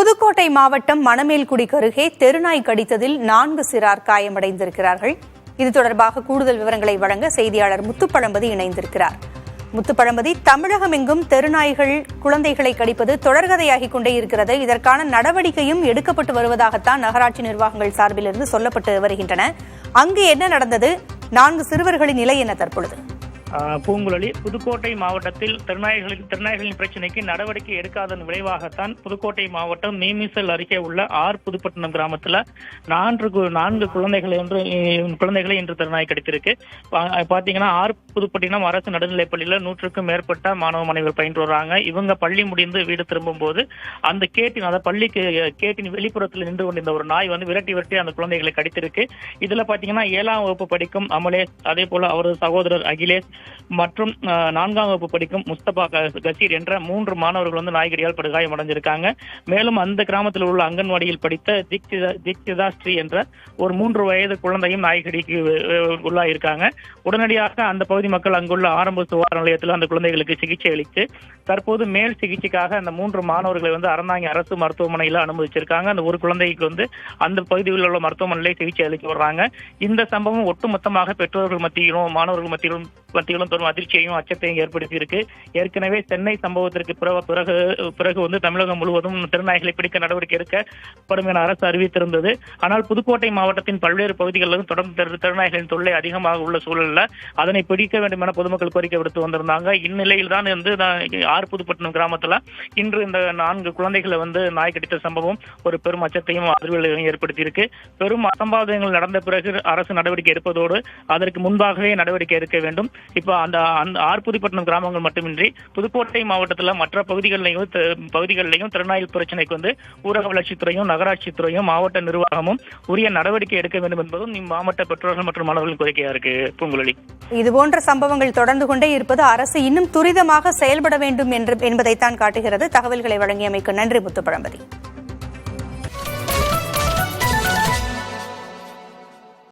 புதுக்கோட்டை மாவட்டம் மணமேல்குடிக்கு அருகே தெருநாய் கடித்ததில் 4 சிறார் காயமடைந்திருக்கிறார்கள். இது தொடர்பாக கூடுதல் விவரங்களை வழங்க செய்தியாளர் முத்துப்பழம்பதி இணைந்திருக்கிறார். முத்துப்பழம்பதி, தமிழகம் எங்கும் தெருநாய்கள் குழந்தைகளை கடிப்பது தொடர்கதையாகிக் கொண்டே இருக்கிறது. இதற்கான நடவடிக்கையும் எடுக்கப்பட்டு வருவதாகத்தான் நகராட்சி நிர்வாகங்கள் சார்பிலிருந்து சொல்லப்பட்டு வருகின்றன. அங்கு என்ன நடந்தது? 4 சிறுவர்களின் நிலை என்ன தற்பொழுது? பூங்குழலி, புதுக்கோட்டை மாவட்டத்தில் திருநாய்களின் பிரச்சினைக்கு நடவடிக்கை எடுக்காதன் விளைவாகத்தான் புதுக்கோட்டை மாவட்டம் மீமிசல் அருகே உள்ள புதுப்பட்டினம் கிராமத்தில் 4 குழந்தைகளை இன்று திருநாய் கடித்திருக்கு. பாத்தீங்கன்னா புதுப்பட்டினம் அரசு நடுநிலைப்பள்ளியில 100க்கும் மேற்பட்ட மாணவ மாணவிகள் பயின்று வர்றாங்க. இவங்க பள்ளி முடிந்து வீடு திரும்பும் போது அந்த கேட்டின் வெளிப்புறத்தில் நின்று கொண்டிருந்த ஒரு நாய் விரட்டி அந்த குழந்தைகளை கடித்திருக்கு. இதுல பாத்தீங்கன்னா 7ஆம் வகுப்பு படிக்கும் அமலேஷ், அதே போல அவரது சகோதரர் அகிலேஷ் மற்றும் 4ஆம் வகுப்பு படிக்கும் முஸ்தபா கசீர் என்ற 3 மாணவர்கள் நாய்கடியால் படுகாயம் அடைஞ்சிருக்காங்க. மேலும் அந்த கிராமத்தில் உள்ள அங்கன்வாடியில் படித்த தீக்ஷிதா ஸ்ரீ என்ற ஒரு 3 வயது குழந்தையும் நாய்கடிக்கு உள்ளாயிருக்காங்க. உடனடியாக அந்த பகுதி மக்கள் அங்குள்ள ஆரம்ப சுகாதார நிலையத்தில் அந்த குழந்தைகளுக்கு சிகிச்சை அளித்து தற்போது மேல் சிகிச்சைக்காக அந்த 3 மாணவர்களை அறந்தாங்கி அரசு மருத்துவமனையில் அனுமதிச்சிருக்காங்க. அந்த ஒரு குழந்தைக்கு அந்த பகுதியில் உள்ள மருத்துவமனையிலே சிகிச்சை அளித்து வர்றாங்க. இந்த சம்பவம் ஒட்டுமொத்தமாக பெற்றோர்கள் மத்தியிலும் மாணவர்கள் மத்தியிலும் பெரும் அதிர்ச்சியையும் அச்சத்தையும் ஏற்படுத்தி இருக்கு. ஏற்கனவே சென்னை சம்பவத்திற்கு பிறகு தமிழகம் முழுவதும் திருநாய்களை பிடிக்க நடவடிக்கை எடுக்கப்படும் என அரசு அறிவித்திருந்தது. ஆனால் புதுக்கோட்டை மாவட்டத்தின் பல்வேறு பகுதிகளிலும் தொடர்ந்து திருநாய்களின் தொல்லை அதிகமாக உள்ள சூழலில் அதனை பிடிக்க வேண்டும் என பொதுமக்கள் கோரிக்கை விடுத்து வந்திருந்தாங்க. இந்நிலையில் தான் புதுப்பட்டினம் கிராமத்தில் இன்று இந்த 4 குழந்தைகளை நாய் கடித்த சம்பவம் ஒரு பெரும் அச்சத்தையும் அதிர்வலையும் ஏற்படுத்தி இருக்கு. பெரும் அசம்பாவிதங்கள் நடந்த பிறகு அரசு நடவடிக்கை எடுப்பதோடு அதற்கு முன்பாகவே நடவடிக்கை எடுக்க வேண்டும். இப்ப அந்த புதுப்பட்டினம் கிராமங்கள் மட்டுமின்றி புதுக்கோட்டை மாவட்டத்தில் மற்ற பகுதிகளிலையும் திருநாய் பிரச்சனைக்கு ஊரக வளர்ச்சித்துறையும் நகராட்சித்துறையும் மாவட்ட நிர்வாகமும் உரிய நடவடிக்கை எடுக்க வேண்டும் என்பதும் மாவட்ட பெற்றோர்கள் மற்றும் மாணவர்களின் கோரிக்கையா இருக்கு. பூங்குழலி, இதுபோன்ற சம்பவங்கள் தொடர்ந்து கொண்டே இருப்பது அரசு இன்னும் துரிதமாக செயல்பட வேண்டும் என்பதைத்தான் காட்டுகிறது. தகவல்களை வழங்கியமைக்கு நன்றி முத்துப்பழம்பதி.